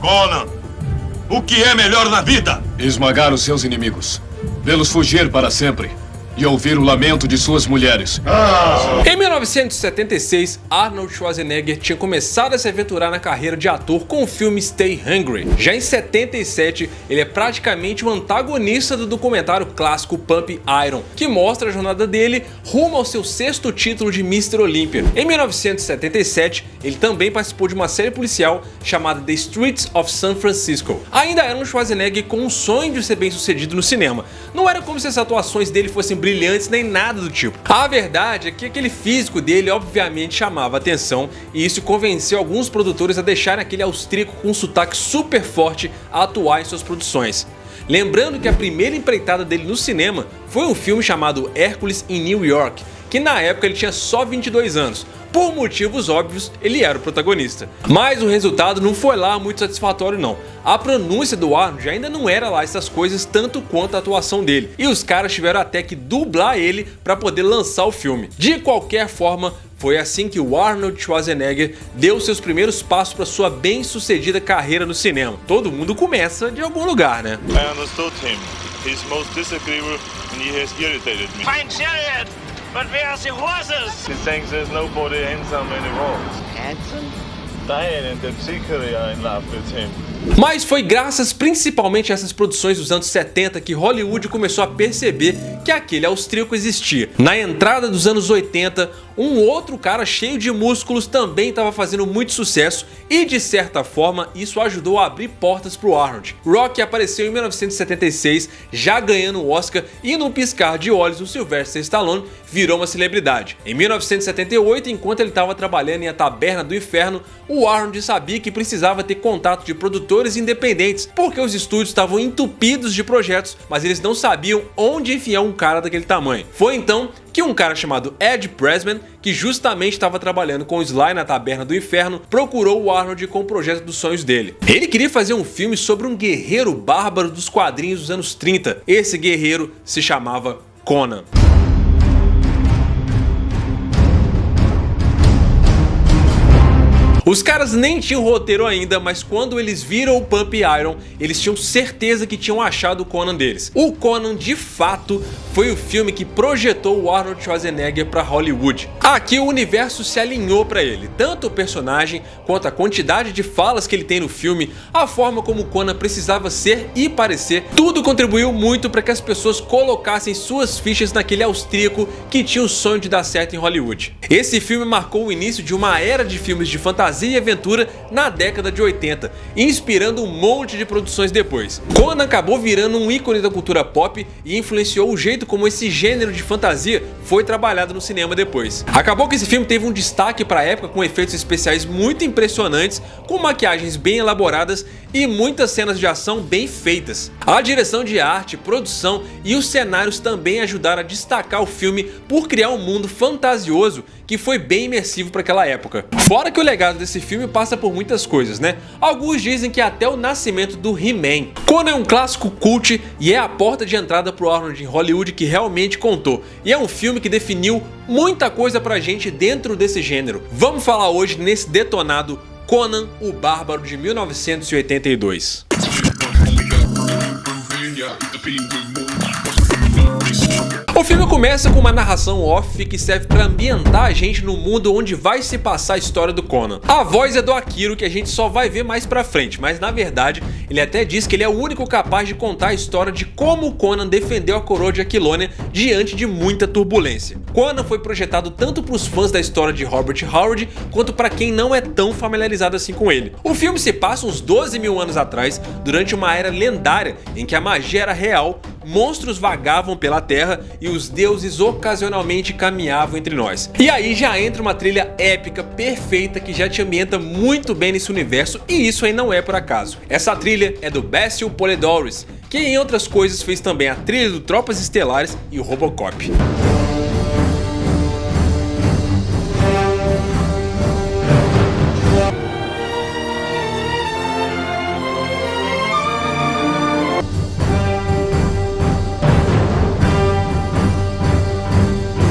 Conan, o que é melhor na vida? Esmagar os seus inimigos, vê-los fugir para sempre e ouvir o lamento de suas mulheres. Em 1976, Arnold Schwarzenegger tinha começado a se aventurar na carreira de ator com o filme Stay Hungry. Já em 77, ele é praticamente o antagonista do documentário clássico Pump Iron, que mostra a jornada dele rumo ao seu 6º título de Mr. Olympia. Em 1977, ele também participou de uma série policial chamada The Streets of San Francisco. Ainda era um Schwarzenegger com um sonho de ser bem sucedido no cinema. Não era como se as atuações dele fossem brilhantes nem nada do tipo. A verdade é que aquele físico dele obviamente chamava atenção e isso convenceu alguns produtores a deixarem aquele austríaco com um sotaque super forte a atuar em suas produções. Lembrando que a primeira empreitada dele no cinema foi um filme chamado Hércules em New York, que na época ele tinha só 22 anos. Por motivos óbvios, ele era o protagonista. Mas o resultado não foi lá muito satisfatório não. A pronúncia do Arnold ainda não era lá essas coisas tanto quanto a atuação dele. E os caras tiveram até que dublar ele para poder lançar o filme. De qualquer forma, foi assim que o Arnold Schwarzenegger deu seus primeiros passos para sua bem-sucedida carreira no cinema. Todo mundo começa de algum lugar, né? I understood him. He's most disagreeable and he has irritated me. Fine chariot! But where are the horses? He thinks there's nobody handsome anymore. Handsome? Diane and the Chicory are in love with him. Mas foi graças principalmente a essas produções dos anos 70 que Hollywood começou a perceber que aquele austríaco existia. Na entrada dos anos 80, um outro cara cheio de músculos também estava fazendo muito sucesso e de certa forma isso ajudou a abrir portas para o Arnold. Rocky apareceu em 1976 já ganhando o Oscar e num piscar de olhos o Sylvester Stallone virou uma celebridade. Em 1978, enquanto ele estava trabalhando em A Taberna do Inferno, o Arnold sabia que precisava ter contato de produtores independentes porque os estúdios estavam entupidos de projetos, mas eles não sabiam onde enfiar um cara daquele tamanho. Foi então que um cara chamado Ed Pressman, que justamente estava trabalhando com o Sly na Taberna do Inferno, procurou o Arnold com o projeto dos sonhos dele. Ele queria fazer um filme sobre um guerreiro bárbaro dos quadrinhos dos anos 30. Esse guerreiro se chamava Conan. Os caras nem tinham roteiro ainda, mas quando eles viram o Pump Iron, eles tinham certeza que tinham achado o Conan deles. O Conan, de fato, foi o filme que projetou o Arnold Schwarzenegger para Hollywood. Aqui o universo se alinhou para ele, tanto o personagem quanto a quantidade de falas que ele tem no filme, a forma como o Conan precisava ser e parecer, tudo contribuiu muito para que as pessoas colocassem suas fichas naquele austríaco que tinha o sonho de dar certo em Hollywood. Esse filme marcou o início de uma era de filmes de fantasia e aventura na década de 80, inspirando um monte de produções depois. Conan acabou virando um ícone da cultura pop e influenciou o jeito como esse gênero de fantasia foi trabalhado no cinema depois. Acabou que esse filme teve um destaque para a época com efeitos especiais muito impressionantes, com maquiagens bem elaboradas e muitas cenas de ação bem feitas. A direção de arte, produção e os cenários também ajudaram a destacar o filme por criar um mundo fantasioso que foi bem imersivo para aquela época. Fora que o legado desse filme passa por muitas coisas, né? Alguns dizem que até o nascimento do He-Man. Conan é um clássico cult e é a porta de entrada pro Arnold em Hollywood que realmente contou. E é um filme que definiu muita coisa pra gente dentro desse gênero. Vamos falar hoje nesse detonado Conan o Bárbaro de 1982. O filme começa com uma narração off que serve para ambientar a gente no mundo onde vai se passar a história do Conan. A voz é do Akiro, que a gente só vai ver mais pra frente, mas na verdade ele até diz que ele é o único capaz de contar a história de como o Conan defendeu a coroa de Aquilonia diante de muita turbulência. Conan foi projetado tanto para os fãs da história de Robert Howard quanto para quem não é tão familiarizado assim com ele. O filme se passa uns 12 mil anos atrás, durante uma era lendária em que a magia era real, monstros vagavam pela terra e os deuses ocasionalmente caminhavam entre nós. E aí já entra uma trilha épica perfeita que já te ambienta muito bem nesse universo, e isso aí não é por acaso. Essa trilha é do Basil Poledouris, que em outras coisas fez também a trilha do Tropas Estelares e o Robocop.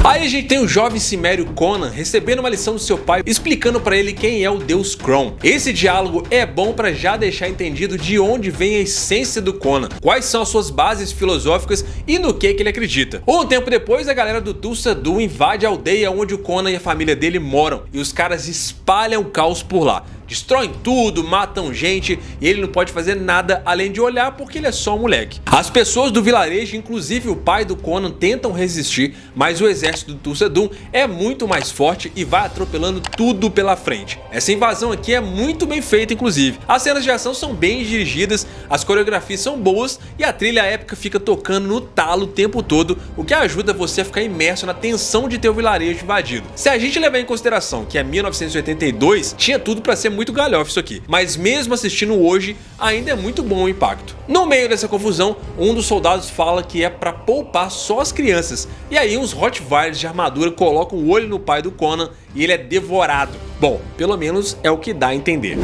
Aí gente tem o jovem cimério Conan recebendo uma lição do seu pai, explicando pra ele quem é o deus Kron. Esse diálogo é bom pra já deixar entendido de onde vem a essência do Conan, quais são as suas bases filosóficas e no que ele acredita. Um tempo depois, a galera do Thulsa Doom invade a aldeia onde o Conan e a família dele moram, e os caras espalham o caos por lá. Destroem tudo, matam gente e ele não pode fazer nada além de olhar porque ele é só um moleque. As pessoas do vilarejo, inclusive o pai do Conan, tentam resistir, mas o exército do Thulsa Doom é muito mais forte e vai atropelando tudo pela frente. Essa invasão aqui é muito bem feita, inclusive. As cenas de ação são bem dirigidas, as coreografias são boas e a trilha épica fica tocando no talo o tempo todo, o que ajuda você a ficar imerso na tensão de ter o vilarejo invadido. Se a gente levar em consideração que é 1982, tinha tudo pra ser muito galhofa isso aqui, mas mesmo assistindo hoje, ainda é muito bom o impacto. No meio dessa confusão, um dos soldados fala que é pra poupar só as crianças, e aí uns Rottweilers de armadura colocam o olho no pai do Conan e ele é devorado. Bom, pelo menos é o que dá a entender.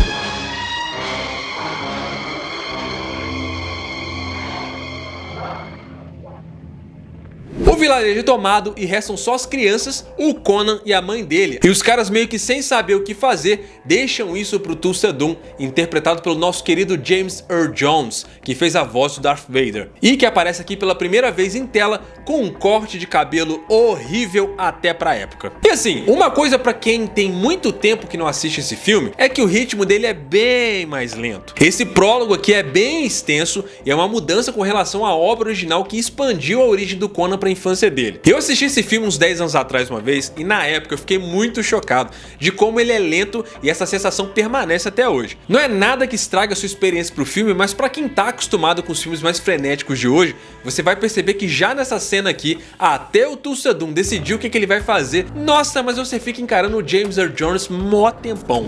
O vilarejo é tomado e restam só as crianças, o Conan e a mãe dele. E os caras, meio que sem saber o que fazer, deixam isso pro Thulsa Doom, interpretado pelo nosso querido James Earl Jones, que fez a voz do Darth Vader, e que aparece aqui pela primeira vez em tela com um corte de cabelo horrível até pra época. E assim, uma coisa pra quem tem muito tempo que não assiste esse filme é que o ritmo dele é bem mais lento. Esse prólogo aqui é bem extenso e é uma mudança com relação à obra original que expandiu a origem do Conan pra infância dele. Eu assisti esse filme uns 10 anos atrás uma vez e na época eu fiquei muito chocado de como ele é lento e essa sensação permanece até hoje. Não é nada que estraga a sua experiência pro filme, mas pra quem tá acostumado com os filmes mais frenéticos de hoje, você vai perceber que já nessa cena aqui, até o Thulsa Doom decidir o que ele vai fazer, nossa, mas você fica encarando o James Earl Jones mó tempão.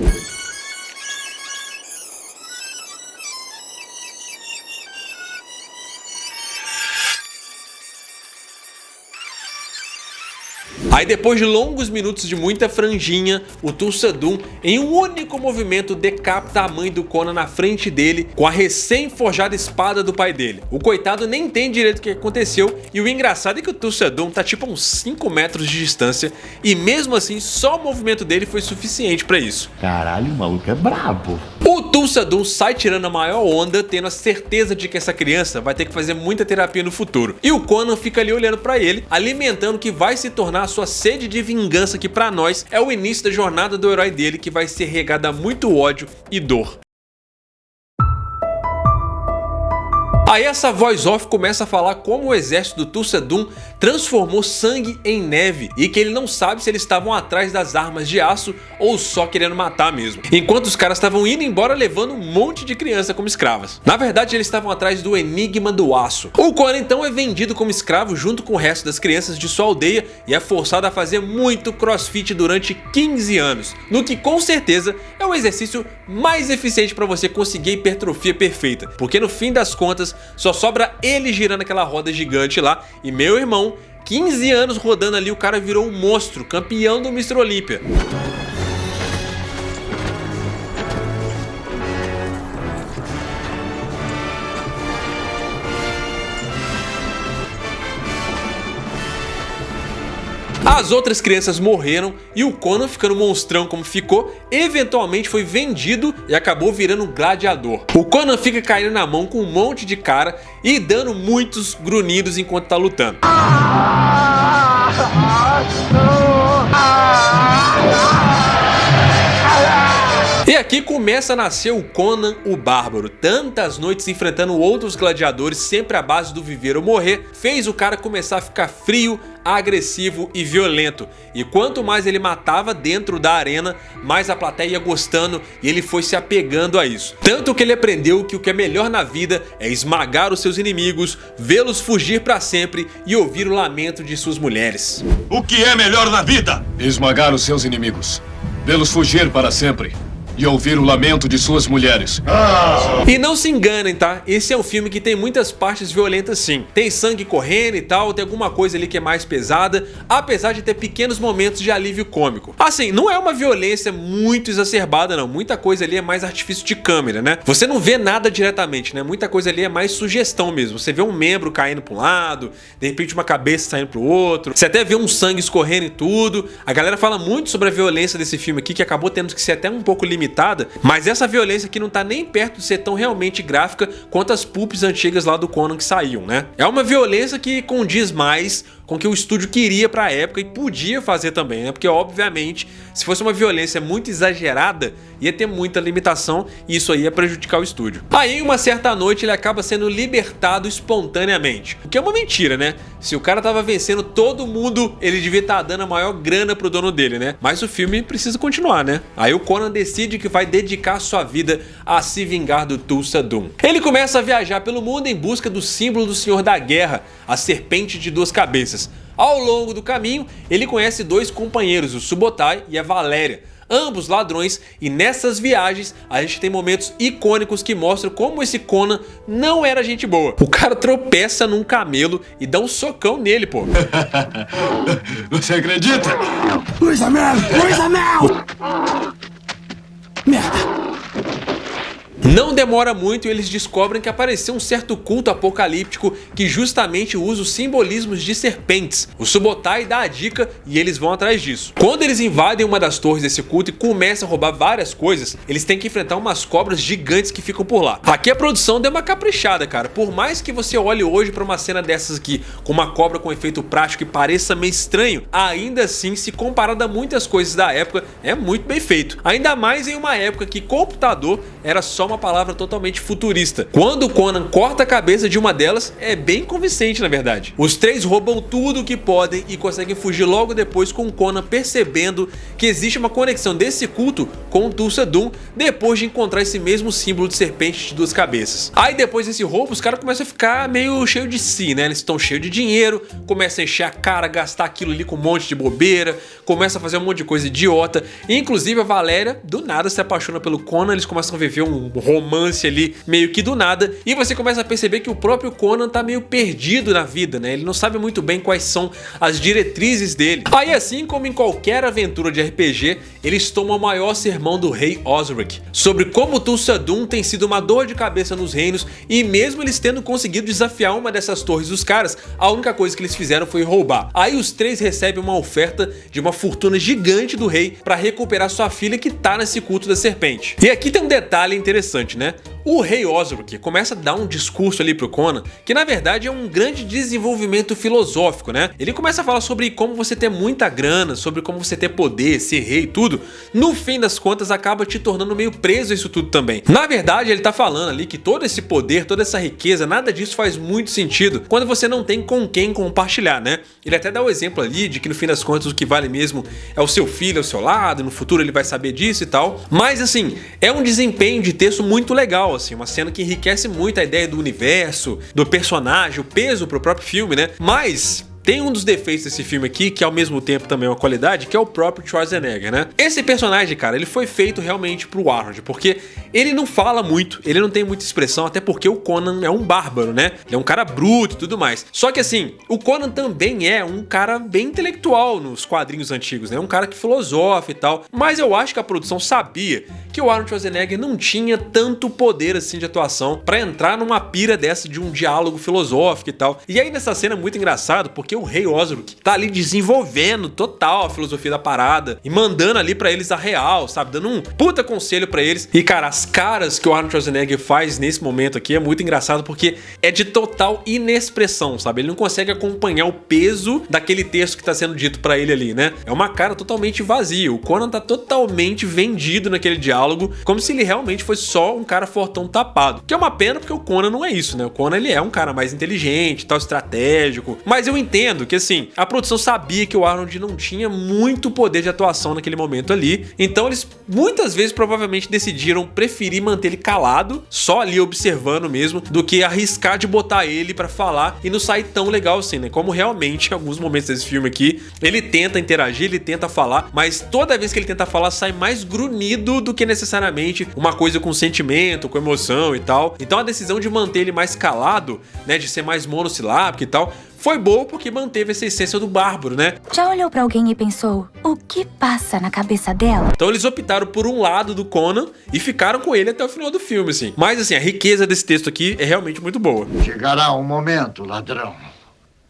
Aí depois de longos minutos de muita franjinha, o Thulsa Doom, em um único movimento, decapita a mãe do Conan na frente dele com a recém-forjada espada do pai dele. O coitado nem tem direito o que aconteceu e o engraçado é que o Thulsa Doom tá tipo a uns 5 metros de distância e mesmo assim só o movimento dele foi suficiente pra isso. Caralho, o maluco é brabo. O Thulsa Doom sai tirando a maior onda, tendo a certeza de que essa criança vai ter que fazer muita terapia no futuro. E o Conan fica ali olhando pra ele, alimentando o que vai se tornar a sua sede de vingança, que pra nós é o início da jornada do herói dele, que vai ser regada a muito ódio e dor. Aí essa voz off começa a falar como o exército do Thulsa Doom transformou sangue em neve e que ele não sabe se eles estavam atrás das armas de aço ou só querendo matar mesmo, enquanto os caras estavam indo embora levando um monte de criança como escravas. Na verdade eles estavam atrás do enigma do aço. O Conan então é vendido como escravo junto com o resto das crianças de sua aldeia e é forçado a fazer muito crossfit durante 15 anos, no que com certeza é o exercício mais eficiente para você conseguir a hipertrofia perfeita, porque no fim das contas só sobra ele girando aquela roda gigante lá e meu irmão, 15 anos rodando ali, o cara virou um monstro, campeão do Mr. Olímpia. As outras crianças morreram e o Conan, ficando monstrão como ficou, eventualmente foi vendido e acabou virando um gladiador. O Conan fica caindo na mão com um monte de cara e dando muitos grunhidos enquanto tá lutando. E aqui começa a nascer o Conan o Bárbaro. Tantas noites enfrentando outros gladiadores, sempre à base do viver ou morrer, fez o cara começar a ficar frio, agressivo e violento. E quanto mais ele matava dentro da arena, mais a plateia ia gostando e ele foi se apegando a isso. Tanto que ele aprendeu que o que é melhor na vida é esmagar os seus inimigos, vê-los fugir pra sempre e ouvir o lamento de suas mulheres. O que é melhor na vida? Esmagar os seus inimigos, vê-los fugir para sempre e ouvir o lamento de suas mulheres. E não se enganem, tá? Esse é um filme que tem muitas partes violentas sim. Tem sangue correndo e tal, tem alguma coisa ali que é mais pesada, apesar de ter pequenos momentos de alívio cômico. Assim, não é uma violência muito exacerbada não, muita coisa ali é mais artifício de câmera, né? Você não vê nada diretamente, né? Muita coisa ali é mais sugestão mesmo. Você vê um membro caindo para um lado, de repente uma cabeça saindo pro outro, você até vê um sangue escorrendo e tudo. A galera fala muito sobre a violência desse filme aqui, que acabou tendo que ser até um pouco limitada, mas essa violência aqui não tá nem perto de ser tão realmente gráfica quanto as pulps antigas lá do Conan que saíam, né? É uma violência que condiz mais com o que o estúdio queria pra época e podia fazer também, né? Porque obviamente, se fosse uma violência muito exagerada, ia ter muita limitação e isso aí ia prejudicar o estúdio. Aí, em uma certa noite, ele acaba sendo libertado espontaneamente, o que é uma mentira, né? Se o cara tava vencendo todo mundo, ele devia estar dando a maior grana pro dono dele, né? Mas o filme precisa continuar, né? Aí o Conan decide que vai dedicar sua vida a se vingar do Thulsa Doom. Ele começa a viajar pelo mundo em busca do símbolo do Senhor da Guerra, a serpente de duas cabeças. Ao longo do caminho, ele conhece dois companheiros, o Subotai e a Valéria, ambos ladrões, e nessas viagens a gente tem momentos icônicos que mostram como esse Conan não era gente boa. O cara tropeça num camelo e dá um socão nele, pô. Você acredita? Luísa Mel! Luísa Mel! Merda! Não demora muito e eles descobrem que apareceu um certo culto apocalíptico que justamente usa os simbolismos de serpentes. O Subotai dá a dica e eles vão atrás disso. Quando eles invadem uma das torres desse culto e começam a roubar várias coisas, eles têm que enfrentar umas cobras gigantes que ficam por lá. Aqui a produção deu uma caprichada, cara. Por mais que você olhe hoje pra uma cena dessas aqui com uma cobra com efeito prático e pareça meio estranho, ainda assim, se comparado a muitas coisas da época, é muito bem feito. Ainda mais em uma época que computador era só uma palavra totalmente futurista. Quando o Conan corta a cabeça de uma delas, é bem convincente na verdade. Os três roubam tudo o que podem e conseguem fugir logo depois, com o Conan percebendo que existe uma conexão desse culto com o Thulsa Doom depois de encontrar esse mesmo símbolo de serpente de duas cabeças. Aí depois desse roubo, os caras começam a ficar meio cheio de si, né? Eles estão cheios de dinheiro, começam a encher a cara, gastar aquilo ali com um monte de bobeira, começam a fazer um monte de coisa idiota. Inclusive a Valéria do nada se apaixona pelo Conan, eles começam a viver um romance ali meio que do nada, e você começa a perceber que o próprio Conan tá meio perdido na vida, né? Ele não sabe muito bem quais são as diretrizes dele. Aí, assim como em qualquer aventura de RPG, eles tomam o maior sermão do rei Osric sobre como Thulsa Doom tem sido uma dor de cabeça nos reinos, e mesmo eles tendo conseguido desafiar uma dessas torres dos caras, a única coisa que eles fizeram foi roubar. Aí os três recebem uma oferta de uma fortuna gigante do rei para recuperar sua filha que tá nesse culto da serpente. E aqui tem um detalhe interessante, né? O rei Osric começa a dar um discurso ali pro Conan, que na verdade é um grande desenvolvimento filosófico, né? Ele começa a falar sobre como você ter muita grana, sobre como você ter poder, ser rei e tudo. No fim das contas acaba te tornando meio preso a isso tudo também. Na verdade ele tá falando ali que todo esse poder, toda essa riqueza, nada disso faz muito sentido quando você não tem com quem compartilhar, né? Ele até dá o exemplo ali de que no fim das contas o que vale mesmo é o seu filho ao seu lado, no futuro ele vai saber disso e tal. Mas assim, é um desempenho de texto muito legal, assim, uma cena que enriquece muito a ideia do universo, do personagem, o peso pro próprio filme, né? Mas tem um dos defeitos desse filme aqui, que ao mesmo tempo também é uma qualidade, que é o próprio Schwarzenegger, né? Esse personagem, cara, ele foi feito realmente pro Arnold, porque ele não fala muito, ele não tem muita expressão, até porque o Conan é um bárbaro, né? Ele é um cara bruto e tudo mais. Só que assim, o Conan também é um cara bem intelectual nos quadrinhos antigos, né? Um cara que filosofa e tal. Mas eu acho que a produção sabia que o Arnold Schwarzenegger não tinha tanto poder assim de atuação pra entrar numa pira dessa de um diálogo filosófico e tal. E aí nessa cena é muito engraçado, porque o rei Osric tá ali desenvolvendo total a filosofia da parada e mandando ali pra eles a real, sabe? Dando um puta conselho pra eles. E cara, as caras que o Arnold Schwarzenegger faz nesse momento aqui é muito engraçado, porque é de total inexpressão, sabe? Ele não consegue acompanhar o peso daquele texto que tá sendo dito pra ele ali, né? É uma cara totalmente vazia. O Conan tá totalmente vendido naquele diálogo, como se ele realmente fosse só um cara fortão tapado. Que é uma pena, porque o Conan não é isso, né? O Conan, ele é um cara mais inteligente, tal, estratégico. Mas eu entendo entendo que, assim, a produção sabia que o Arnold não tinha muito poder de atuação naquele momento ali, então eles muitas vezes provavelmente decidiram preferir manter ele calado, só ali observando mesmo, do que arriscar de botar ele pra falar e não sair tão legal assim, né? Como realmente em alguns momentos desse filme aqui, ele tenta interagir, ele tenta falar, mas toda vez que ele tenta falar sai mais grunhido do que necessariamente uma coisa com sentimento, com emoção e tal. Então a decisão de manter ele mais calado, né, de ser mais monossilábico e tal, foi boa porque manteve essa essência do bárbaro, né? Já olhou pra alguém e pensou, o que passa na cabeça dela? Então eles optaram por um lado do Conan e ficaram com ele até o final do filme, assim. Mas, assim, a riqueza desse texto aqui é realmente muito boa. Chegará um momento, ladrão,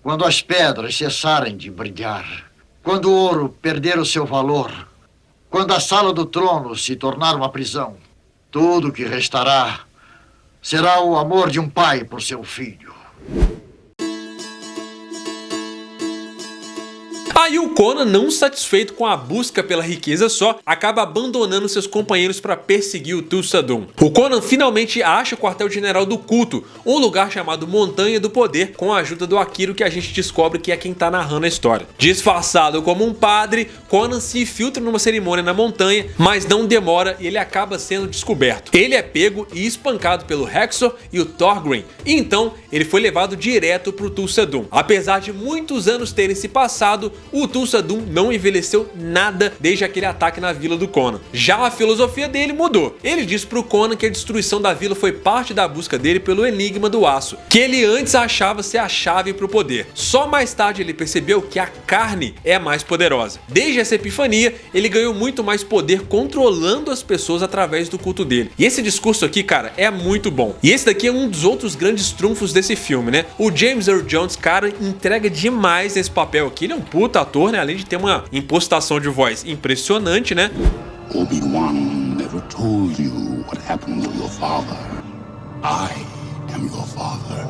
quando as pedras cessarem de brilhar, quando o ouro perder o seu valor, quando a sala do trono se tornar uma prisão, tudo que restará será o amor de um pai por seu filho. Aí o Conan, não satisfeito com a busca pela riqueza só, acaba abandonando seus companheiros para perseguir o Thulsa-Doom. O Conan finalmente acha o quartel-general do culto, um lugar chamado Montanha do Poder, com a ajuda do Akiro, que a gente descobre que é quem tá narrando a história. Disfarçado como um padre, Conan se infiltra numa cerimônia na montanha, mas não demora e ele acaba sendo descoberto. Ele é pego e espancado pelo Hexor e o Thorgrim, e então ele foi levado direto pro Thulsa-Doom. Apesar de muitos anos terem se passado, o Thulsa-Doom não envelheceu nada desde aquele ataque na vila do Conan. Já a filosofia dele mudou. Ele diz pro Conan que a destruição da vila foi parte da busca dele pelo enigma do aço, que ele antes achava ser a chave pro poder. Só mais tarde ele percebeu que a carne é mais poderosa. Desde essa epifania, ele ganhou muito mais poder controlando as pessoas através do culto dele. E esse discurso aqui, cara, é muito bom. E esse daqui é um dos outros grandes trunfos desse filme, né? O James Earl Jones, cara, entrega demais nesse papel aqui. Ele é um puta ator, né? Além de ter uma impostação de voz impressionante, né? Obi-Wan never told you what happened to your father. I am your father.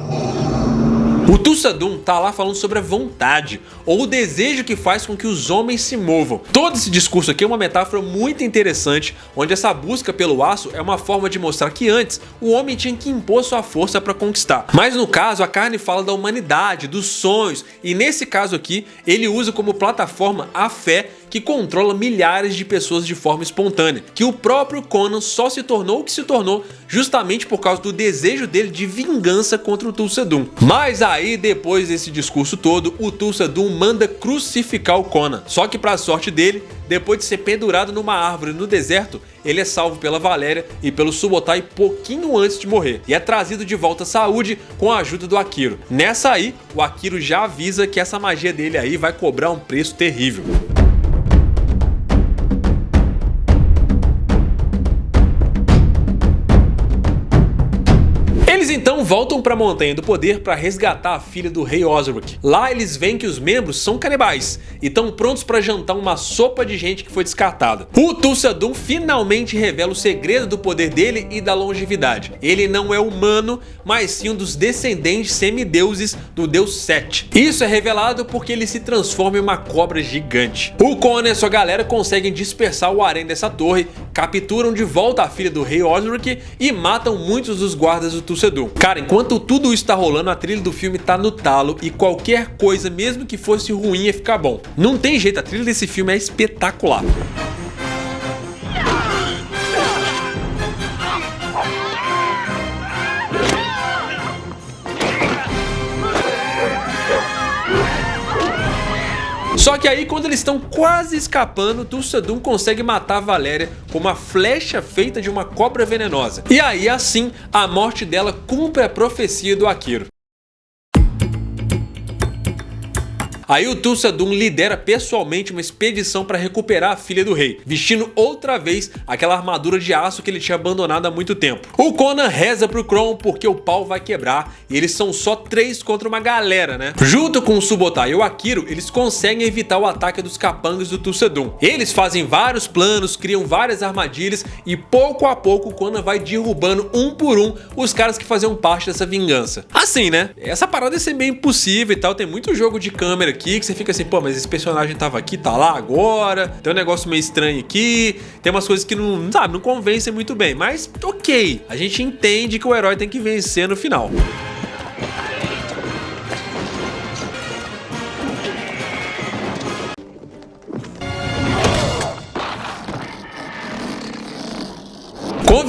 O Thulsa-Doom tá lá falando sobre a vontade, ou o desejo que faz com que os homens se movam. Todo esse discurso aqui é uma metáfora muito interessante, onde essa busca pelo aço é uma forma de mostrar que antes o homem tinha que impor sua força para conquistar. Mas no caso, a carne fala da humanidade, dos sonhos, e nesse caso aqui, ele usa como plataforma a fé que controla milhares de pessoas de forma espontânea, que o próprio Conan só se tornou o que se tornou justamente por causa do desejo dele de vingança contra o Thulsa-Doom. Mas aí, depois desse discurso todo, o Thulsa-Doom manda crucificar o Conan. Só que pra sorte dele, depois de ser pendurado numa árvore no deserto, ele é salvo pela Valéria e pelo Subotai pouquinho antes de morrer, e é trazido de volta à saúde com a ajuda do Akiro. Nessa aí, o Akiro já avisa que essa magia dele aí vai cobrar um preço terrível. Eles então voltam para a Montanha do Poder para resgatar a filha do rei Osric. Lá eles veem que os membros são canibais e estão prontos para jantar uma sopa de gente que foi descartada. O Thulsa-Doom finalmente revela o segredo do poder dele e da longevidade. Ele não é humano, mas sim um dos descendentes semideuses do deus Set. Isso é revelado porque ele se transforma em uma cobra gigante. O Conan e sua galera conseguem dispersar o harém dessa torre, capturam de volta a filha do rei Osric e matam muitos dos guardas do Thulsa-Doom. Cara, enquanto tudo isso tá rolando, a trilha do filme tá no talo e qualquer coisa, mesmo que fosse ruim, ia ficar bom. Não tem jeito, a trilha desse filme é espetacular. Só que aí, quando eles estão quase escapando, Thulsa-Doom consegue matar a Valéria com uma flecha feita de uma cobra venenosa. E aí, assim, a morte dela cumpre a profecia do Akiro. Aí o Thulsa-Doom lidera pessoalmente uma expedição para recuperar a filha do rei, vestindo outra vez aquela armadura de aço que ele tinha abandonado há muito tempo. O Conan reza pro Kron porque o pau vai quebrar e eles são só 3 contra uma galera, né? Junto com o Subotai e o Akiro, eles conseguem evitar o ataque dos capangas do Thulsa-Doom. Eles fazem vários planos, criam várias armadilhas e pouco a pouco o Conan vai derrubando um por um os caras que faziam parte dessa vingança. Assim, né? Essa parada ia ser meio impossível e tal, tem muito jogo de câmera aqui que você fica assim, pô, mas esse personagem tava aqui, tá lá agora, tem um negócio meio estranho aqui, tem umas coisas que não, sabe, não convencem muito bem, mas ok, a gente entende que o herói tem que vencer no final.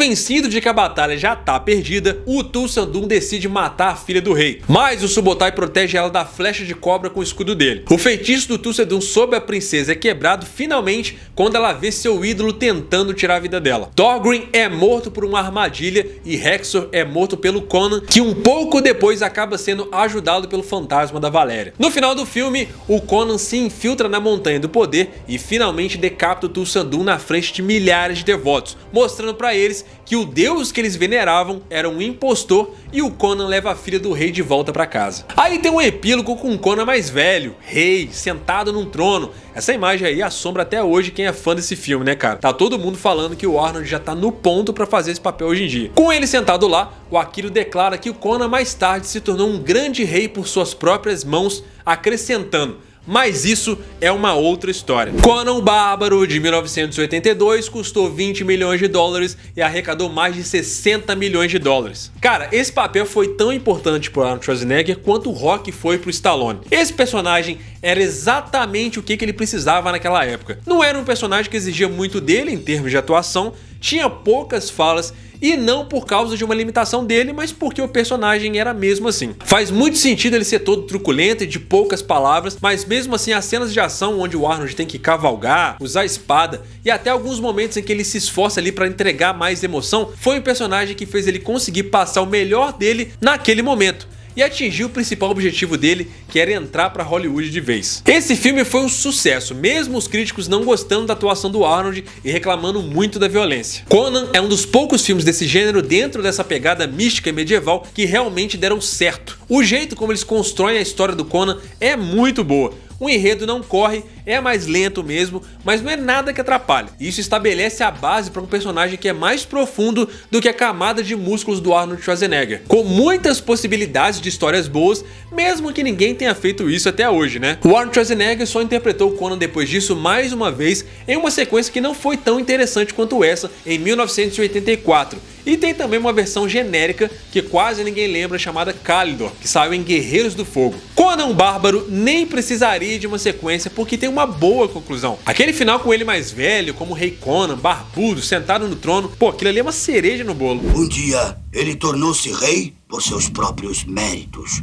Convencido de que a batalha já tá perdida, o Tu Sandun decide matar a filha do rei, mas o Subotai protege ela da flecha de cobra com o escudo dele. O feitiço do Tu Sandun sobre a princesa é quebrado finalmente quando ela vê seu ídolo tentando tirar a vida dela. Thorgrim é morto por uma armadilha e Hexor é morto pelo Conan, que um pouco depois acaba sendo ajudado pelo fantasma da Valéria. No final do filme, o Conan se infiltra na Montanha do Poder e finalmente decapita o Tu Sandun na frente de milhares de devotos, mostrando pra eles que o deus que eles veneravam era um impostor e o Conan leva a filha do rei de volta pra casa. Aí tem um epílogo com o Conan mais velho, rei, sentado num trono. Essa imagem aí assombra até hoje quem é fã desse filme, né, cara? Tá todo mundo falando que o Arnold já tá no ponto pra fazer esse papel hoje em dia. Com ele sentado lá, o Akiro declara que o Conan mais tarde se tornou um grande rei por suas próprias mãos, acrescentando: mas isso é uma outra história. Conan o Bárbaro, de 1982, custou 20 milhões de dólares e arrecadou mais de 60 milhões de dólares. Cara, esse papel foi tão importante pro Arnold Schwarzenegger quanto o Rock foi pro Stallone. Esse personagem era exatamente o que ele precisava naquela época. Não era um personagem que exigia muito dele em termos de atuação, tinha poucas falas, e não por causa de uma limitação dele, mas porque o personagem era mesmo assim. Faz muito sentido ele ser todo truculento e de poucas palavras, mas mesmo assim as cenas de ação onde o Arnold tem que cavalgar, usar espada e até alguns momentos em que ele se esforça ali para entregar mais emoção, foi um personagem que fez ele conseguir passar o melhor dele naquele momento e atingiu o principal objetivo dele, que era entrar pra Hollywood de vez. Esse filme foi um sucesso, mesmo os críticos não gostando da atuação do Arnold e reclamando muito da violência. Conan é um dos poucos filmes desse gênero dentro dessa pegada mística e medieval que realmente deram certo. O jeito como eles constroem a história do Conan é muito boa. O enredo não corre, é mais lento mesmo, mas não é nada que atrapalhe. Isso estabelece a base para um personagem que é mais profundo do que a camada de músculos do Arnold Schwarzenegger, com muitas possibilidades de histórias boas, mesmo que ninguém tenha feito isso até hoje, né? O Arnold Schwarzenegger só interpretou o Conan depois disso mais uma vez em uma sequência que não foi tão interessante quanto essa, em 1984. E tem também uma versão genérica que quase ninguém lembra, chamada Calidor, que saiu em Guerreiros do Fogo. Conan o Bárbaro nem precisaria de uma sequência porque tem uma boa conclusão. Aquele final com ele mais velho, como o Rei Conan, barbudo, sentado no trono, pô, aquilo ali é uma cereja no bolo. Um dia, ele tornou-se rei por seus próprios méritos.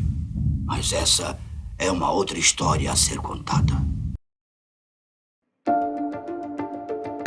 Mas essa é uma outra história a ser contada.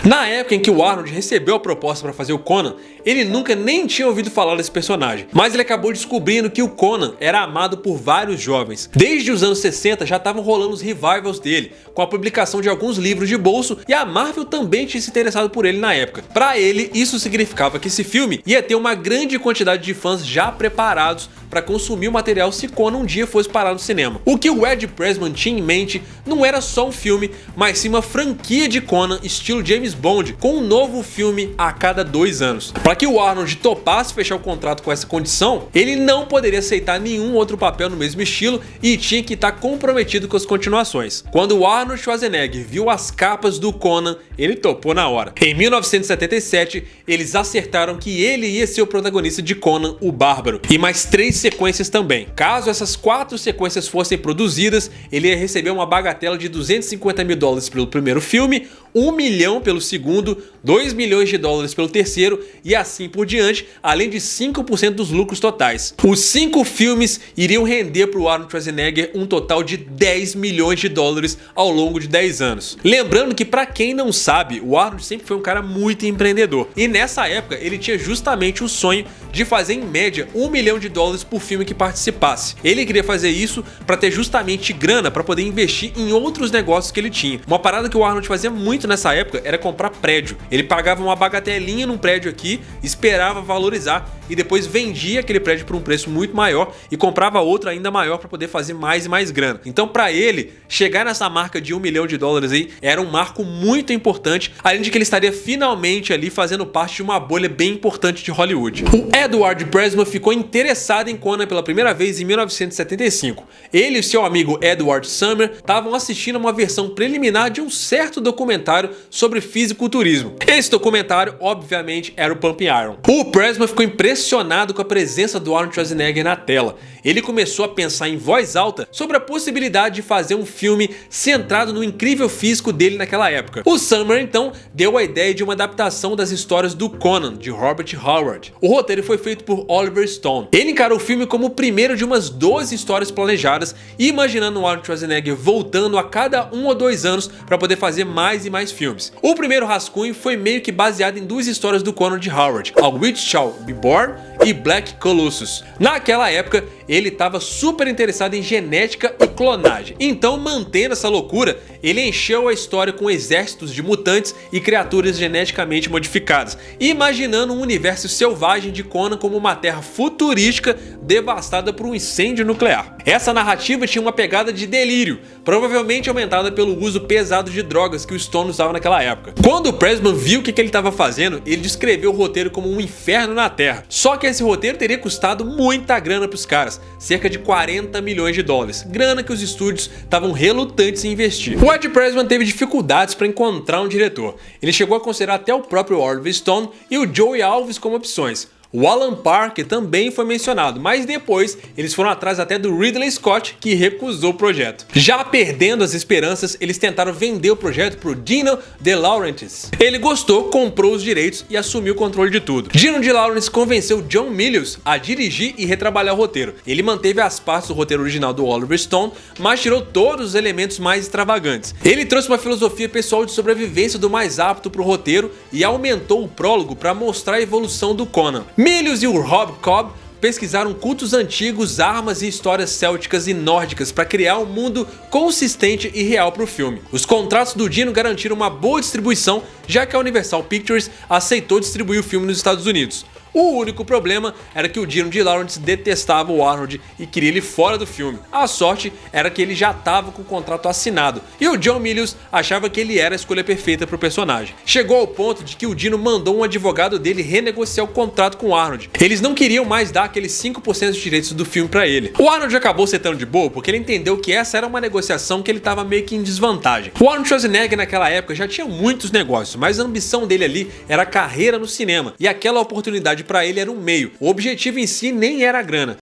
Na época em que o Arnold recebeu a proposta para fazer o Conan, ele nunca nem tinha ouvido falar desse personagem, mas ele acabou descobrindo que o Conan era amado por vários jovens. Desde os anos 60 já estavam rolando os revivals dele, com a publicação de alguns livros de bolso, e a Marvel também tinha se interessado por ele na época. Para ele, isso significava que esse filme ia ter uma grande quantidade de fãs já preparados para consumir o material se Conan um dia fosse parar no cinema. O que o Ed Pressman tinha em mente não era só um filme, mas sim uma franquia de Conan estilo James Bond, com um novo filme a cada 2 anos. Para que o Arnold topasse fechar o contrato com essa condição, ele não poderia aceitar nenhum outro papel no mesmo estilo e tinha que estar comprometido com as continuações. Quando o Arnold Schwarzenegger viu as capas do Conan, ele topou na hora. Em 1977, eles acertaram que ele ia ser o protagonista de Conan o Bárbaro, e mais 3 sequências também. Caso essas 4 sequências fossem produzidas, ele ia receber uma bagatela de 250 mil dólares pelo primeiro filme, 1 milhão pelo segundo, 2 milhões de dólares pelo terceiro e assim por diante, além de 5% dos lucros totais. Os 5 filmes iriam render para o Arnold Schwarzenegger um total de 10 milhões de dólares ao longo de 10 anos. Lembrando que, para quem não sabe, o Arnold sempre foi um cara muito empreendedor, e nessa época ele tinha justamente o sonho de fazer em média 1 milhão de dólares por filme que participasse. Ele queria fazer isso para ter justamente grana para poder investir em outros negócios que ele tinha. Uma parada que o Arnold fazia muito nessa época era comprar prédio. Ele pagava uma bagatelinha num prédio aqui, esperava valorizar e depois vendia aquele prédio por um preço muito maior e comprava outro ainda maior para poder fazer mais e mais grana. Então, para ele, chegar nessa marca de 1 milhão de dólares aí era um marco muito importante, além de que ele estaria finalmente ali fazendo parte de uma bolha bem importante de Hollywood. O Edward Pressman ficou interessado em Conan pela primeira vez em 1975. Ele e seu amigo Edward Summer estavam assistindo a uma versão preliminar de um certo documentário documentário sobre fisiculturismo. Esse documentário, obviamente, era o Pumping Iron. O Pressman ficou impressionado com a presença do Arnold Schwarzenegger na tela. Ele começou a pensar em voz alta sobre a possibilidade de fazer um filme centrado no incrível físico dele naquela época. O Summer, então, deu a ideia de uma adaptação das histórias do Conan, de Robert Howard. O roteiro foi feito por Oliver Stone. Ele encarou o filme como o primeiro de umas 12 histórias planejadas, imaginando o Arnold Schwarzenegger voltando a cada 1 ou 2 anos para poder fazer mais e mais filmes. O primeiro rascunho foi meio que baseado em 2 histórias do Conan de Howard, A Witch Shall Be Born e Black Colossus. Naquela época, ele estava super interessado em genética e clonagem. Então, mantendo essa loucura, ele encheu a história com exércitos de mutantes e criaturas geneticamente modificadas, imaginando um universo selvagem de Conan como uma terra futurística devastada por um incêndio nuclear. Essa narrativa tinha uma pegada de delírio, provavelmente aumentada pelo uso pesado de drogas que o Stone usava naquela época. Quando o Pressman viu o que ele estava fazendo, ele descreveu o roteiro como um inferno na Terra. Só que esse roteiro teria custado muita grana para os caras, cerca de 40 milhões de dólares, grana que os estúdios estavam relutantes em investir. O Ed Pressman teve dificuldades para encontrar um diretor. Ele chegou a considerar até o próprio Oliver Stone e o Joey Alves como opções. O Alan Parker também foi mencionado, mas depois eles foram atrás até do Ridley Scott, que recusou o projeto. Já perdendo as esperanças, eles tentaram vender o projeto para o Dino De Laurentiis. Ele gostou, comprou os direitos e assumiu o controle de tudo. Dino De Laurentiis convenceu John Milius a dirigir e retrabalhar o roteiro. Ele manteve as partes do roteiro original do Oliver Stone, mas tirou todos os elementos mais extravagantes. Ele trouxe uma filosofia pessoal de sobrevivência do mais apto para o roteiro e aumentou o prólogo para mostrar a evolução do Conan. Milius e o Rob Cobb pesquisaram cultos antigos, armas e histórias célticas e nórdicas para criar um mundo consistente e real para o filme. Os contratos do Dino garantiram uma boa distribuição, já que a Universal Pictures aceitou distribuir o filme nos Estados Unidos. O único problema era que o Dino De Laurentiis detestava o Arnold e queria ele fora do filme. A sorte era que ele já estava com o contrato assinado e o John Milius achava que ele era a escolha perfeita para o personagem. Chegou ao ponto de que o Dino mandou um advogado dele renegociar o contrato com o Arnold. Eles não queriam mais dar aqueles 5% de direitos do filme para ele. O Arnold acabou aceitando de boa porque ele entendeu que essa era uma negociação que ele estava meio que em desvantagem. O Arnold Schwarzenegger naquela época já tinha muitos negócios, mas a ambição dele ali era a carreira no cinema e aquela oportunidade para ele era um meio. O objetivo em si nem era a grana.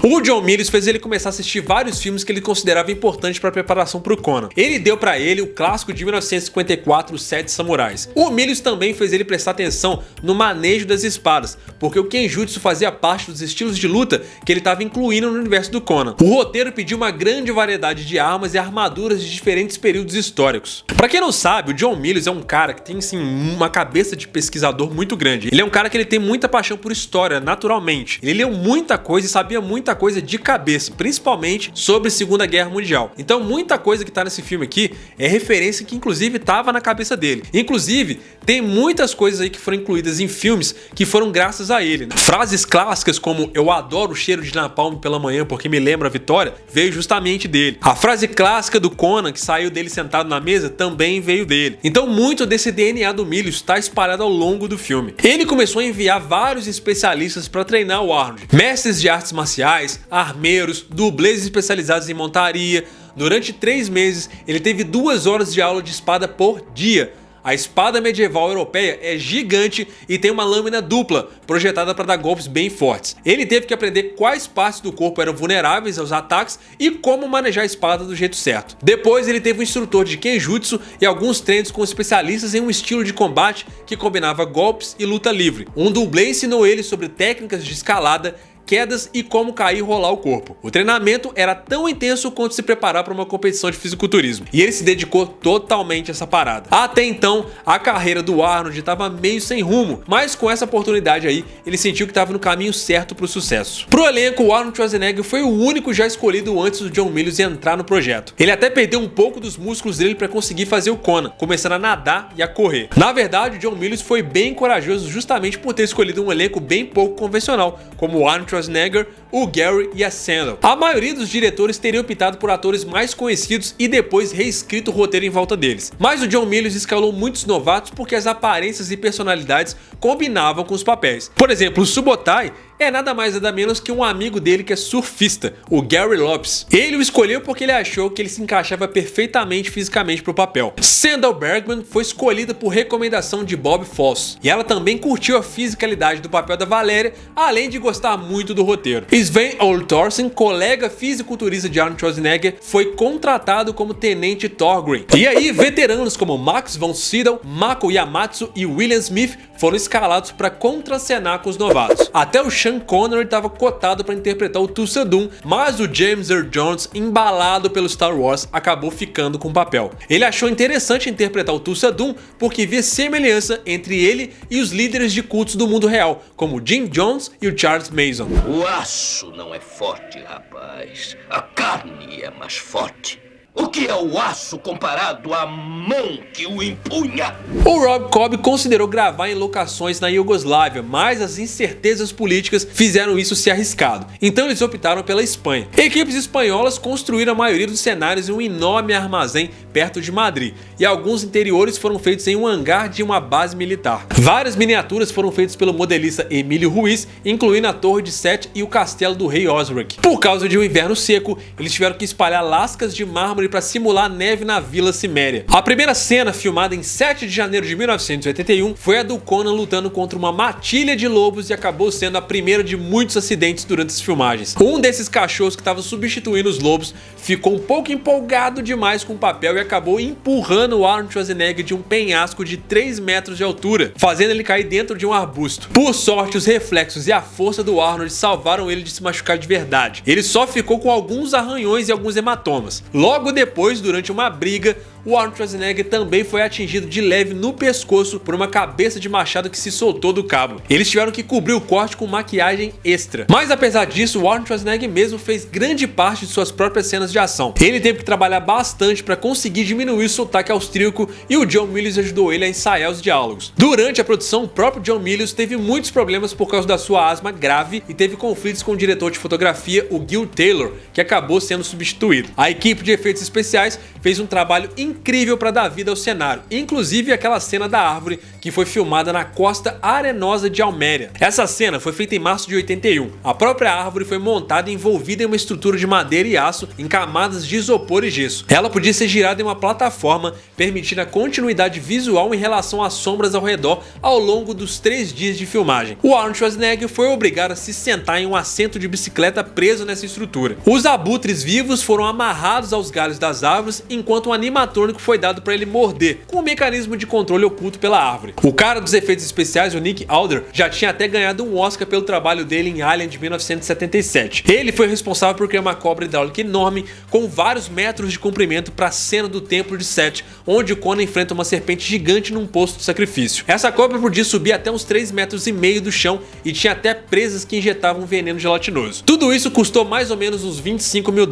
O John Milius fez ele começar a assistir vários filmes que ele considerava importantes para a preparação para o Conan. Ele deu para ele o clássico de 1954, Os Sete Samurais. O Milius também fez ele prestar atenção no manejo das espadas, porque o Kenjutsu fazia parte dos estilos de luta que ele estava incluindo no universo do Conan. O roteiro pediu uma grande variedade de armas e armaduras de diferentes períodos históricos. Para quem não sabe, o John Milius é um cara que tem assim, uma cabeça de pesquisador muito grande. Ele é um cara que ele tem muita paixão por história, naturalmente. Ele leu muita coisa e sabia muita coisa de cabeça, principalmente sobre a Segunda Guerra Mundial. Então muita coisa que tá nesse filme aqui é referência que inclusive tava na cabeça dele. Inclusive, tem muitas coisas aí que foram incluídas em filmes que foram graças a ele, né? Frases clássicas como "eu adoro o cheiro de napalm pela manhã porque me lembra a vitória", veio justamente dele. A frase clássica do Conan, que saiu dele sentado na mesa, também veio dele. Então muito desse DNA do Milius está espalhado ao longo do filme. Ele começou a enviar vários especialistas para treinar o Arnold. Mestres de artes marciais, armeiros, dublês especializados em montaria. Durante 3 meses, ele teve 2 horas de aula de espada por dia. A espada medieval europeia é gigante e tem uma lâmina dupla, projetada para dar golpes bem fortes. Ele teve que aprender quais partes do corpo eram vulneráveis aos ataques e como manejar a espada do jeito certo. Depois ele teve um instrutor de Kenjutsu e alguns treinos com especialistas em um estilo de combate que combinava golpes e luta livre. Um dublê ensinou ele sobre técnicas de escalada, quedas e como cair e rolar o corpo. O treinamento era tão intenso quanto se preparar para uma competição de fisiculturismo. E ele se dedicou totalmente a essa parada. Até então, a carreira do Arnold estava meio sem rumo, mas com essa oportunidade aí, ele sentiu que estava no caminho certo para o sucesso. Pro elenco, o Arnold Schwarzenegger foi o único já escolhido antes do John Milius entrar no projeto. Ele até perdeu um pouco dos músculos dele para conseguir fazer o Conan, começando a nadar e a correr. Na verdade, o John Milius foi bem corajoso justamente por ter escolhido um elenco bem pouco convencional, como o Arnold Schwarzenegger, o Gary e a Sandler. A maioria dos diretores teria optado por atores mais conhecidos e depois reescrito o roteiro em volta deles. Mas o John Milius escalou muitos novatos porque as aparências e personalidades combinavam com os papéis. Por exemplo, o Subotai, é nada mais nada menos que um amigo dele que é surfista, o Gary Lopes. Ele o escolheu porque ele achou que ele se encaixava perfeitamente fisicamente pro papel. Sandahl Bergman foi escolhida por recomendação de Bob Fosse, e ela também curtiu a fisicalidade do papel da Valéria, além de gostar muito do roteiro. Sven Ole Thorsen, colega fisiculturista de Arnold Schwarzenegger, foi contratado como Tenente Thorgrim. E aí, veteranos como Max von Sydow, Mako Yamatsu e William Smith foram escalados para contracenar com os novatos. Até o Sean Connery estava cotado para interpretar o Tulsa Doom, mas o James Earl Jones, embalado pelo Star Wars, acabou ficando com o papel. Ele achou interessante interpretar o Tulsa Doom porque via semelhança entre ele e os líderes de cultos do mundo real, como Jim Jones e o Charles Manson. O aço não é forte, rapaz. A carne é mais forte. O que é o aço comparado à mão que o empunha? O Rob Cobb considerou gravar em locações na Iugoslávia, mas as incertezas políticas fizeram isso ser arriscado. Então eles optaram pela Espanha. Equipes espanholas construíram a maioria dos cenários em um enorme armazém perto de Madrid, e alguns interiores foram feitos em um hangar de uma base militar. Várias miniaturas foram feitas pelo modelista Emílio Ruiz, incluindo a Torre de Sete e o castelo do rei Osric. Por causa de um inverno seco, eles tiveram que espalhar lascas de mármore para simular neve na Vila Ciméria. A primeira cena, filmada em 7 de janeiro de 1981, foi a do Conan lutando contra uma matilha de lobos e acabou sendo a primeira de muitos acidentes durante as filmagens. Um desses cachorros que estava substituindo os lobos ficou um pouco empolgado demais com o papel e acabou empurrando o Arnold Schwarzenegger de um penhasco de 3 metros de altura, fazendo ele cair dentro de um arbusto. Por sorte, os reflexos e a força do Arnold salvaram ele de se machucar de verdade. Ele só ficou com alguns arranhões e alguns hematomas. Logo depois, durante uma briga, o Arnold Schwarzenegger também foi atingido de leve no pescoço por uma cabeça de machado que se soltou do cabo. Eles tiveram que cobrir o corte com maquiagem extra. Mas apesar disso, o Arnold Schwarzenegger mesmo fez grande parte de suas próprias cenas de ação. Ele teve que trabalhar bastante para conseguir diminuir o sotaque austríaco e o John Milius ajudou ele a ensaiar os diálogos. Durante a produção, o próprio John Milius teve muitos problemas por causa da sua asma grave e teve conflitos com o diretor de fotografia, o Gil Taylor, que acabou sendo substituído. A equipe de efeitos especiais fez um trabalho incrível para dar vida ao cenário, inclusive aquela cena da árvore que foi filmada na costa arenosa de Alméria. Essa cena foi feita em março de 81. A própria árvore foi montada e envolvida em uma estrutura de madeira e aço em camadas de isopor e gesso. Ela podia ser girada em uma plataforma, permitindo a continuidade visual em relação às sombras ao redor ao longo dos 3 dias de filmagem. O Arnold Schwarzenegger foi obrigado a se sentar em um assento de bicicleta preso nessa estrutura. Os abutres vivos foram amarrados aos galhos das árvores, enquanto um animatrônico foi dado para ele morder, com um mecanismo de controle oculto pela árvore. O cara dos efeitos especiais, o Nick Alder, já tinha até ganhado um Oscar pelo trabalho dele em Alien de 1977. Ele foi responsável por criar uma cobra hidráulica enorme com vários metros de comprimento para a cena do templo de Set, onde o Conan enfrenta uma serpente gigante num posto de sacrifício. Essa cobra podia subir até uns 3,5 metros do chão e tinha até presas que injetavam veneno gelatinoso. Tudo isso custou mais ou menos uns $25 mil.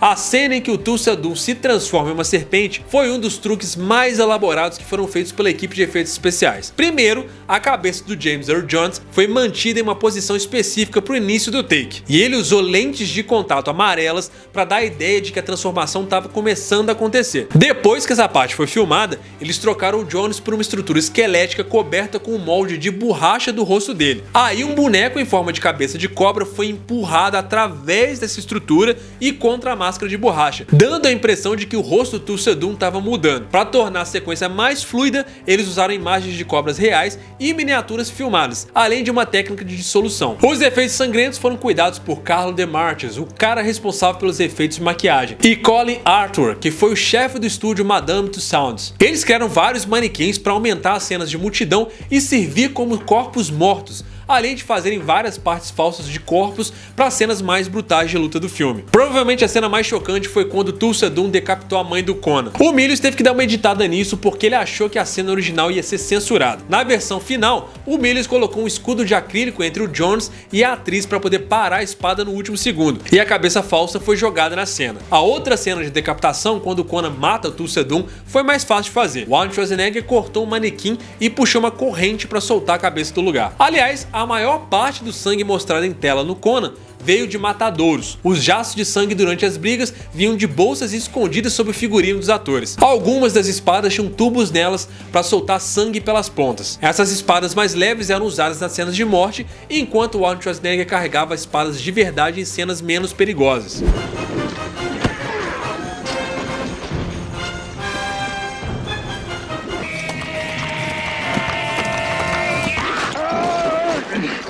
A cena em que o Tulsa Doom se transforma em uma serpente foi um dos truques mais elaborados que foram feitos pela equipe de efeitos especiais. Primeiro, a cabeça do James Earl Jones foi mantida em uma posição específica para o início do take, e ele usou lentes de contato amarelas para dar a ideia de que a transformação estava começando a acontecer. Depois que essa parte foi filmada, eles trocaram o Jones por uma estrutura esquelética coberta com um molde de borracha do rosto dele. Aí um boneco em forma de cabeça de cobra foi empurrado através dessa estrutura e contra a máscara de borracha, dando a impressão de que o rosto do Tulsa Doom estava mudando. Para tornar a sequência mais fluida, eles usaram imagens de cobras reais e miniaturas filmadas, além de uma técnica de dissolução. Os efeitos sangrentos foram cuidados por Carlo De Martins, o cara responsável pelos efeitos de maquiagem, e Colin Arthur, que foi o chefe do estúdio Madame Tussauds. Eles criaram vários manequins para aumentar as cenas de multidão e servir como corpos mortos, além de fazerem várias partes falsas de corpos para cenas mais brutais de luta do filme. Provavelmente a cena mais chocante foi quando Tulsa Doom decapitou a mãe do Conan. O Milius teve que dar uma editada nisso porque ele achou que a cena original ia ser censurada. Na versão final, o Milius colocou um escudo de acrílico entre o Jones e a atriz para poder parar a espada no último segundo, e a cabeça falsa foi jogada na cena. A outra cena de decapitação, quando o Conan mata o Tulsa Doom, foi mais fácil de fazer. O Arnold Schwarzenegger cortou um manequim e puxou uma corrente para soltar a cabeça do lugar. Aliás, a a maior parte do sangue mostrado em tela no Conan veio de matadouros. Os jatos de sangue durante as brigas vinham de bolsas escondidas sob o figurino dos atores. Algumas das espadas tinham tubos nelas para soltar sangue pelas pontas. Essas espadas mais leves eram usadas nas cenas de morte, enquanto o Arnold Schwarzenegger carregava espadas de verdade em cenas menos perigosas.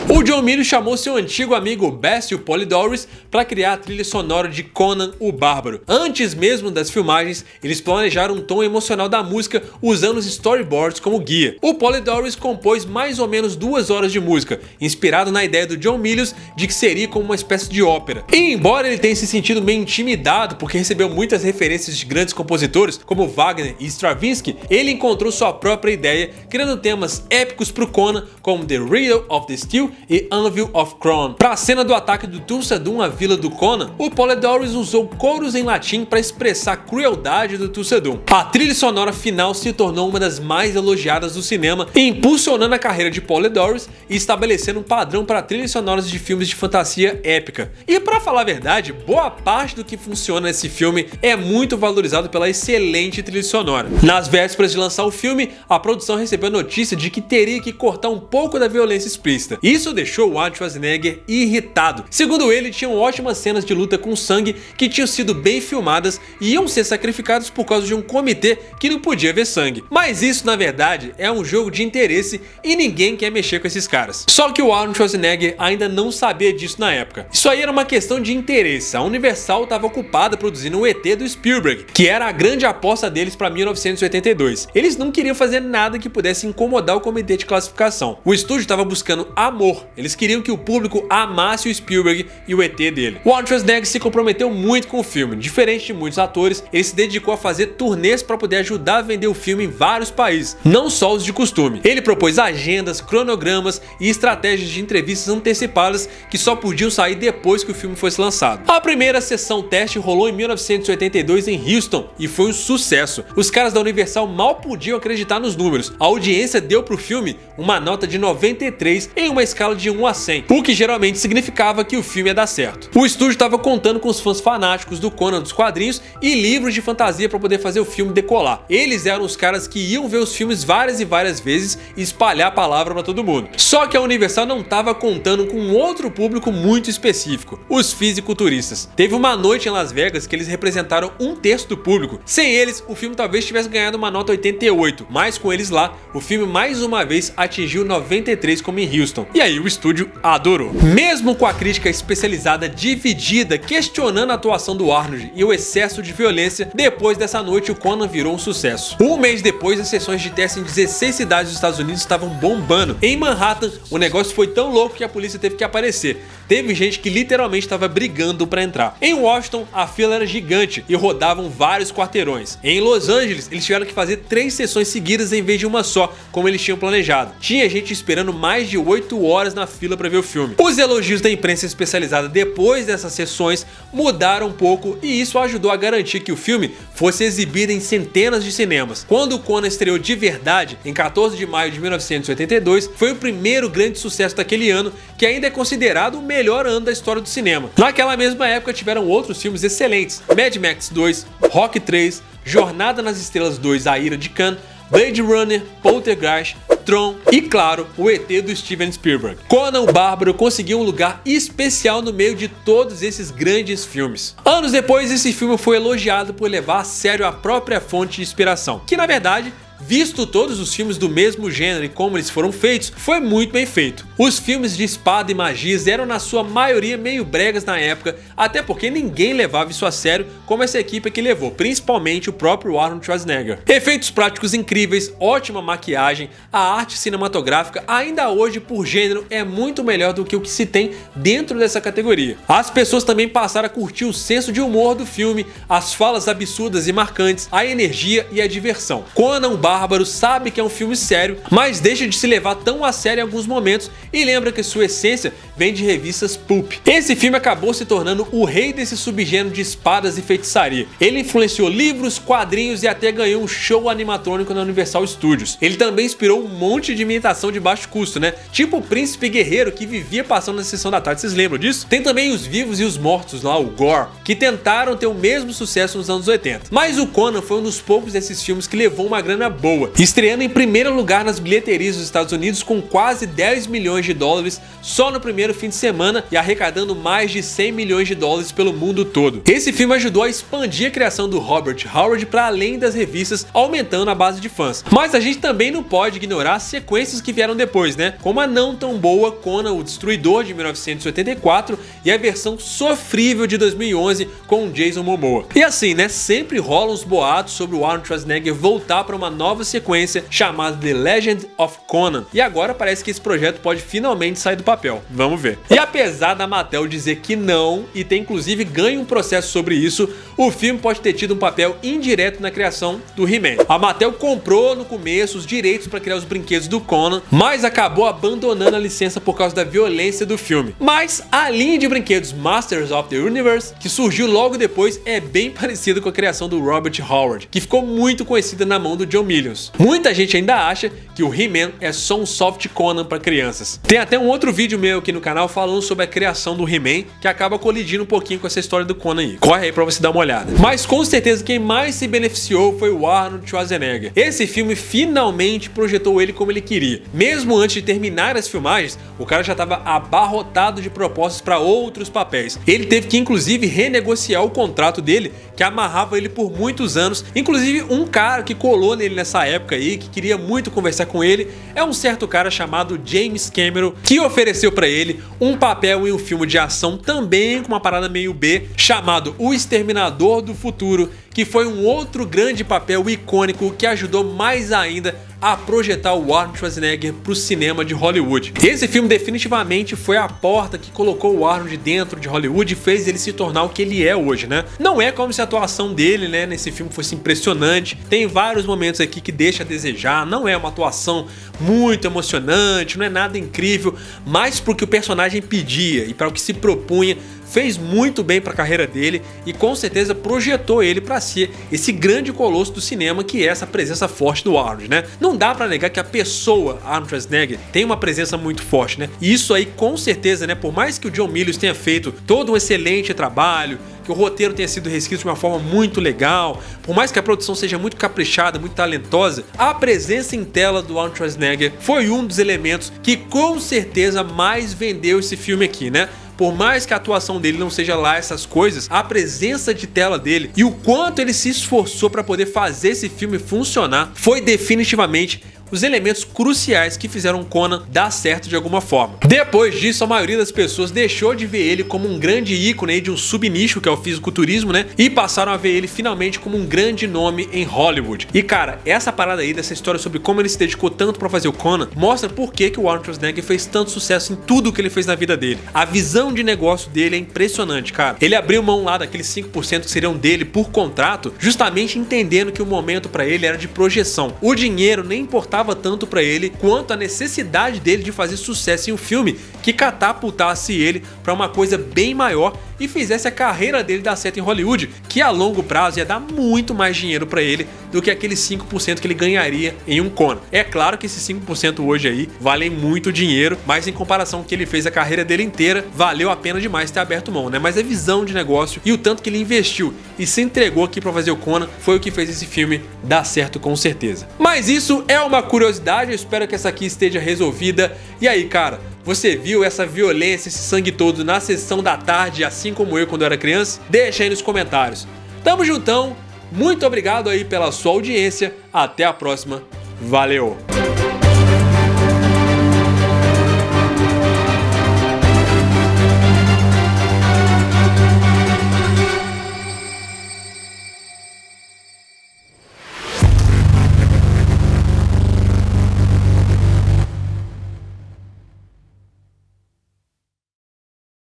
O John Milius chamou seu antigo amigo Basil Polidorus para criar a trilha sonora de Conan o Bárbaro. Antes mesmo das filmagens, eles planejaram um tom emocional da música usando os storyboards como guia. O Polidorus compôs mais ou menos 2 horas de música, inspirado na ideia do John Milius de que seria como uma espécie de ópera. E embora ele tenha se sentido meio intimidado porque recebeu muitas referências de grandes compositores como Wagner e Stravinsky, ele encontrou sua própria ideia, criando temas épicos para o Conan como The Riddle of the Steel e Anvil of Kron. Para a cena do ataque do Thulsa Doom à vila do Conan, o Polidorus usou coros em latim para expressar a crueldade do Thulsa Doom. A trilha sonora final se tornou uma das mais elogiadas do cinema, impulsionando a carreira de Polidorus e estabelecendo um padrão para trilhas sonoras de filmes de fantasia épica. E para falar a verdade, boa parte do que funciona nesse filme é muito valorizado pela excelente trilha sonora. Nas vésperas de lançar o filme, a produção recebeu a notícia de que teria que cortar um pouco da violência explícita. Isso deixou o Arnold Schwarzenegger irritado. Segundo ele, tinham ótimas cenas de luta com sangue que tinham sido bem filmadas e iam ser sacrificadas por causa de um comitê que não podia ver sangue. Mas isso, na verdade, é um jogo de interesse e ninguém quer mexer com esses caras. Só que o Arnold Schwarzenegger ainda não sabia disso na época. Isso aí era uma questão de interesse. A Universal estava ocupada produzindo o ET do Spielberg, que era a grande aposta deles para 1982. Eles não queriam fazer nada que pudesse incomodar o comitê de classificação. O estúdio estava buscando amor. Eles queriam que o público amasse o Spielberg e o ET dele. O Arnold Schwarzenegger se comprometeu muito com o filme. Diferente de muitos atores, ele se dedicou a fazer turnês para poder ajudar a vender o filme em vários países, não só os de costume. Ele propôs agendas, cronogramas e estratégias de entrevistas antecipadas que só podiam sair depois que o filme fosse lançado. A primeira sessão teste rolou em 1982 em Houston e foi um sucesso. Os caras da Universal mal podiam acreditar nos números. A audiência deu pro filme uma nota de 93 em uma escala de 1 a 100, o que geralmente significava que o filme ia dar certo. O estúdio estava contando com os fãs fanáticos do Conan dos quadrinhos e livros de fantasia para poder fazer o filme decolar. Eles eram os caras que iam ver os filmes várias e várias vezes e espalhar a palavra para todo mundo. Só que a Universal não estava contando com um outro público muito específico, os fisiculturistas. Teve uma noite em Las Vegas que eles representaram 1/3 do público. Sem eles, o filme talvez tivesse ganhado uma nota 88, mas com eles lá, o filme mais uma vez atingiu 93 como em Houston. E aí o estúdio adorou. Mesmo com a crítica especializada dividida, questionando a atuação do Arnold e o excesso de violência, depois dessa noite o Conan virou um sucesso. Um mês depois, as sessões de teste em 16 cidades dos Estados Unidos estavam bombando. Em Manhattan, o negócio foi tão louco que a polícia teve que aparecer. Teve gente que literalmente estava brigando para entrar. Em Washington, a fila era gigante e rodavam vários quarteirões. Em Los Angeles, eles tiveram que fazer 3 sessões seguidas em vez de uma só, como eles tinham planejado. Tinha gente esperando mais de 8 horas na fila para ver o filme. Os elogios da imprensa especializada depois dessas sessões mudaram um pouco e isso ajudou a garantir que o filme fosse exibido em centenas de cinemas. Quando o Conan estreou de verdade, em 14 de maio de 1982, foi o primeiro grande sucesso daquele ano, que ainda é considerado o melhor ano da história do cinema. Naquela mesma época tiveram outros filmes excelentes: Mad Max 2, Rock 3, Jornada nas Estrelas 2, A Ira de Khan, Blade Runner, Poltergeist, Tron e, claro, o ET do Steven Spielberg. Conan o Bárbaro conseguiu um lugar especial no meio de todos esses grandes filmes. Anos depois, esse filme foi elogiado por levar a sério a própria fonte de inspiração, que na verdade, visto todos os filmes do mesmo gênero e como eles foram feitos, foi muito bem feito. Os filmes de espada e magias eram na sua maioria meio bregas na época, até porque ninguém levava isso a sério como essa equipe que levou, principalmente o próprio Arnold Schwarzenegger. Efeitos práticos incríveis, ótima maquiagem, a arte cinematográfica ainda hoje por gênero é muito melhor do que o que se tem dentro dessa categoria. As pessoas também passaram a curtir o senso de humor do filme, as falas absurdas e marcantes, a energia e a diversão. Conan o bárbaro, sabe que é um filme sério, mas deixa de se levar tão a sério em alguns momentos e lembra que sua essência vem de revistas pulp. Esse filme acabou se tornando o rei desse subgênero de espadas e feitiçaria. Ele influenciou livros, quadrinhos e até ganhou um show animatrônico na Universal Studios. Ele também inspirou um monte de imitação de baixo custo, né? Tipo o Príncipe Guerreiro que vivia passando na Sessão da Tarde, vocês lembram disso? Tem também os vivos e os mortos lá, o Gore, que tentaram ter o mesmo sucesso nos anos 80. Mas o Conan foi um dos poucos desses filmes que levou uma grana boa, estreando em primeiro lugar nas bilheterias dos Estados Unidos com quase 10 milhões de dólares só no primeiro fim de semana e arrecadando mais de 100 milhões de dólares pelo mundo todo. Esse filme ajudou a expandir a criação do Robert Howard para além das revistas, aumentando a base de fãs. Mas a gente também não pode ignorar as sequências que vieram depois, né? Como a não tão boa Conan o Destruidor de 1984 e a versão sofrível de 2011 com Jason Momoa. E assim, né? Sempre rolam os boatos sobre o Arnold Schwarzenegger voltar para uma nova sequência chamada The Legend of Conan. E agora parece que esse projeto pode finalmente sair do papel. Vamos ver. E apesar da Mattel dizer que não, e ter inclusive ganho um processo sobre isso, o filme pode ter tido um papel indireto na criação do He-Man. A Mattel comprou no começo os direitos para criar os brinquedos do Conan, mas acabou abandonando a licença por causa da violência do filme. Mas a linha de brinquedos Masters of the Universe, que surgiu logo depois, é bem parecida com a criação do Robert Howard, que ficou muito conhecida na mão do John Milius. Muita gente ainda acha que o He-Man é só um soft Conan para crianças. Tem até um outro vídeo meu aqui no canal falando sobre a criação do He-Man, que acaba colidindo um pouquinho com essa história do Conan aí. Corre aí pra você dar uma olhada. Mas com certeza quem mais se beneficiou foi o Arnold Schwarzenegger. Esse filme finalmente projetou ele como ele queria. Mesmo antes de terminar as filmagens, o cara já estava abarrotado de propostas para outros papéis. Ele teve que inclusive renegociar o contrato dele, que amarrava ele por muitos anos. Inclusive um cara que colou nele nessa época aí, que queria muito conversar com ele, é um certo cara chamado James Cameron, que ofereceu para ele um papel em um filme de ação também com uma parada meio B, chamado O Exterminador do Futuro, que foi um outro grande papel icônico que ajudou mais ainda a projetar o Arnold Schwarzenegger para o cinema de Hollywood. Esse filme definitivamente foi a porta que colocou o Arnold dentro de Hollywood e fez ele se tornar o que ele é hoje, né? Não é como se a atuação dele, né, nesse filme fosse impressionante. Tem vários momentos aqui que deixa a desejar, não é uma atuação muito emocionante, não é nada incrível, mas porque o personagem pedia e para o que se propunha, fez muito bem para a carreira dele e com certeza projetou ele para ser esse grande colosso do cinema que é essa presença forte do Arnold, né? Não dá para negar que a pessoa Arnold Schwarzenegger tem uma presença muito forte, né? E isso aí com certeza, né? Por mais que o John Milius tenha feito todo um excelente trabalho, que o roteiro tenha sido reescrito de uma forma muito legal, por mais que a produção seja muito caprichada, muito talentosa, a presença em tela do Arnold Schwarzenegger foi um dos elementos que com certeza mais vendeu esse filme aqui, né? Por mais que a atuação dele não seja lá essas coisas, a presença de tela dele e o quanto ele se esforçou para poder fazer esse filme funcionar foi definitivamente os elementos cruciais que fizeram Conan dar certo de alguma forma. Depois disso, a maioria das pessoas deixou de ver ele como um grande ícone de um subnicho que é o fisiculturismo, né? E passaram a ver ele finalmente como um grande nome em Hollywood. E cara, essa parada aí dessa história sobre como ele se dedicou tanto para fazer o Conan mostra por que o Arnold Schwarzenegger fez tanto sucesso em tudo que ele fez na vida dele. A visão de negócio dele é impressionante, cara. Ele abriu mão lá daqueles 5% que seriam dele por contrato, justamente entendendo que o momento para ele era de projeção. O dinheiro nem importava tanto para ele quanto a necessidade dele de fazer sucesso em um filme que catapultasse ele para uma coisa bem maior e fizesse a carreira dele dar certo em Hollywood, que a longo prazo ia dar muito mais dinheiro para ele do que aqueles 5% que ele ganharia em um Conan. É claro que esses 5% hoje aí valem muito dinheiro, mas em comparação com o que ele fez a carreira dele inteira, valeu a pena demais ter aberto mão, né? Mas a visão de negócio e o tanto que ele investiu e se entregou aqui para fazer o Conan foi o que fez esse filme dar certo com certeza. Mas isso é uma curiosidade, eu espero que essa aqui esteja resolvida. E aí, cara, você viu essa violência, esse sangue todo na sessão da tarde, assim como eu quando eu era criança? Deixa aí nos comentários. Tamo juntão, muito obrigado aí pela sua audiência, até a próxima, valeu!